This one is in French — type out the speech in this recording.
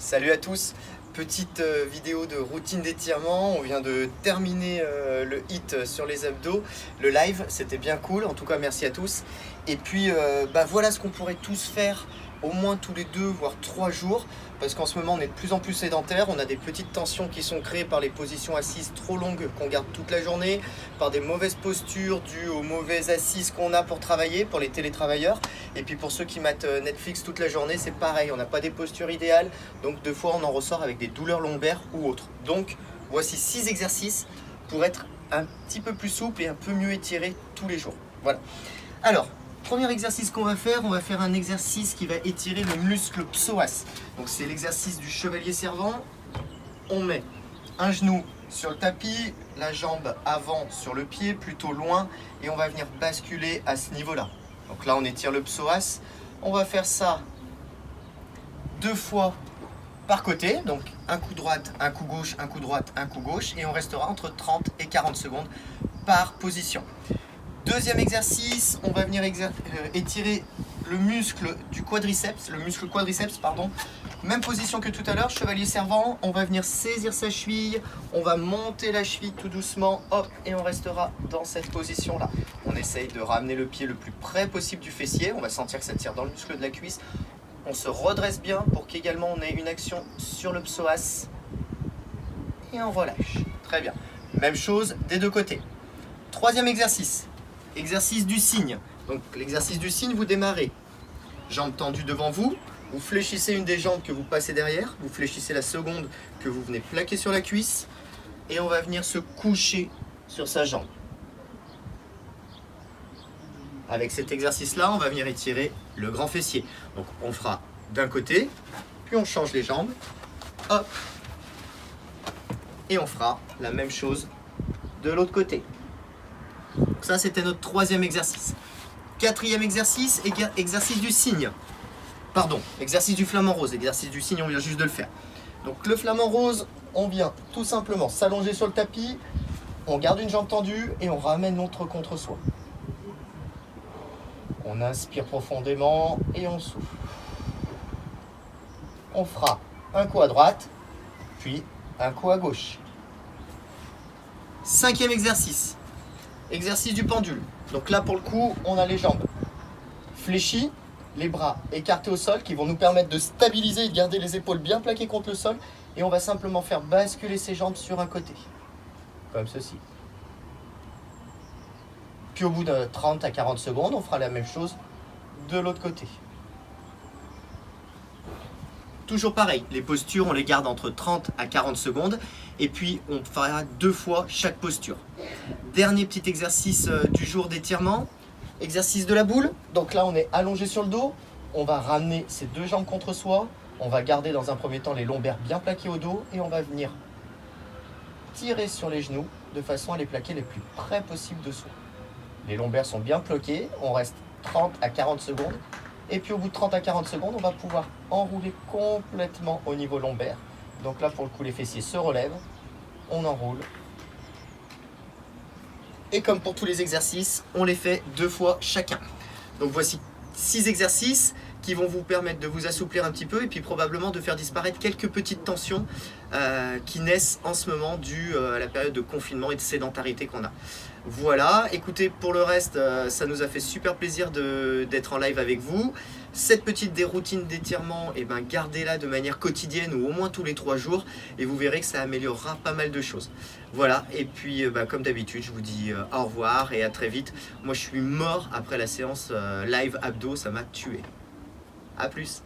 Salut à tous, petite vidéo de routine d'étirement. On vient de terminer le hit sur les abdos, le live, c'était bien cool, en tout cas merci à tous. Et puis voilà ce qu'on pourrait tous faire au moins tous les 2 voire 3 jours, parce qu'en ce moment on est de plus en plus sédentaire, on a des petites tensions qui sont créées par les positions assises trop longues qu'on garde toute la journée, par des mauvaises postures dues aux mauvaises assises qu'on a pour travailler, pour les télétravailleurs, et puis pour ceux qui matent Netflix toute la journée, c'est pareil, on n'a pas des postures idéales, donc 2 fois on en ressort avec des douleurs lombaires ou autres. Donc voici 6 exercices pour être un petit peu plus souple et un peu mieux étiré tous les jours. Voilà. Alors, premier exercice qu'on va faire, on va faire un exercice qui va étirer le muscle psoas. Donc c'est l'exercice du chevalier servant. On met un genou sur le tapis, la jambe avant sur le pied, plutôt loin, et on va venir basculer à ce niveau-là. Donc là on étire le psoas. On va faire ça 2 fois par côté, donc un coup droite, un coup gauche, un coup droite, un coup gauche, et on restera entre 30 et 40 secondes par position. Deuxième exercice, on va venir étirer le muscle du quadriceps, Même position que tout à l'heure, chevalier servant, on va venir saisir sa cheville, on va monter la cheville tout doucement, hop, et on restera dans cette position-là. On essaye de ramener le pied le plus près possible du fessier, on va sentir que ça tire dans le muscle de la cuisse. On se redresse bien pour qu'également on ait une action sur le psoas. Et on relâche. Très bien. Même chose des deux côtés. Troisième exercice. Exercice du cygne. Donc l'exercice du cygne, vous démarrez. Jambes tendues devant vous. Vous fléchissez une des jambes que vous passez derrière. Vous fléchissez la seconde que vous venez plaquer sur la cuisse. Et on va venir se coucher sur sa jambe. Avec cet exercice-là, on va venir étirer le grand fessier. Donc on fera d'un côté, puis on change les jambes. Hop. Et on fera la même chose de l'autre côté. Donc ça, c'était notre troisième exercice. Quatrième exercice, exercice du cygne. Pardon, exercice du flamant rose. Exercice du cygne, on vient juste de le faire. Donc le flamant rose, on vient tout simplement s'allonger sur le tapis, on garde une jambe tendue et on ramène l'autre contre soi. On inspire profondément et on souffle. On fera un coup à droite, puis un coup à gauche. Cinquième exercice. Exercice du pendule. Donc là, pour le coup, on a les jambes fléchies, les bras écartés au sol qui vont nous permettre de stabiliser et de garder les épaules bien plaquées contre le sol. Et on va simplement faire basculer ces jambes sur un côté, comme ceci. Puis au bout de 30 à 40 secondes, on fera la même chose de l'autre côté. Toujours pareil, les postures, on les garde entre 30 à 40 secondes et puis on fera 2 fois chaque posture. Dernier petit exercice du jour d'étirement, exercice de la boule. Donc là, on est allongé sur le dos, on va ramener ses 2 jambes contre soi, on va garder dans un premier temps les lombaires bien plaqués au dos et on va venir tirer sur les genoux de façon à les plaquer le plus près possible de soi. Les lombaires sont bien bloqués, on reste 30 à 40 secondes. Et puis au bout de 30 à 40 secondes, on va pouvoir enrouler complètement au niveau lombaire. Donc là, pour le coup, les fessiers se relèvent, on enroule. Et comme pour tous les exercices, on les fait 2 fois chacun. Donc voici 6 exercices qui vont vous permettre de vous assouplir un petit peu et puis probablement de faire disparaître quelques petites tensions qui naissent en ce moment dû à la période de confinement et de sédentarité qu'on a. Voilà, écoutez, pour le reste, ça nous a fait super plaisir d'être en live avec vous. Cette petite routine d'étirement, gardez-la de manière quotidienne ou au moins tous les 3 jours et vous verrez que ça améliorera pas mal de choses. Voilà, et puis comme d'habitude, je vous dis au revoir et à très vite. Moi, je suis mort après la séance live abdos, ça m'a tué. A plus.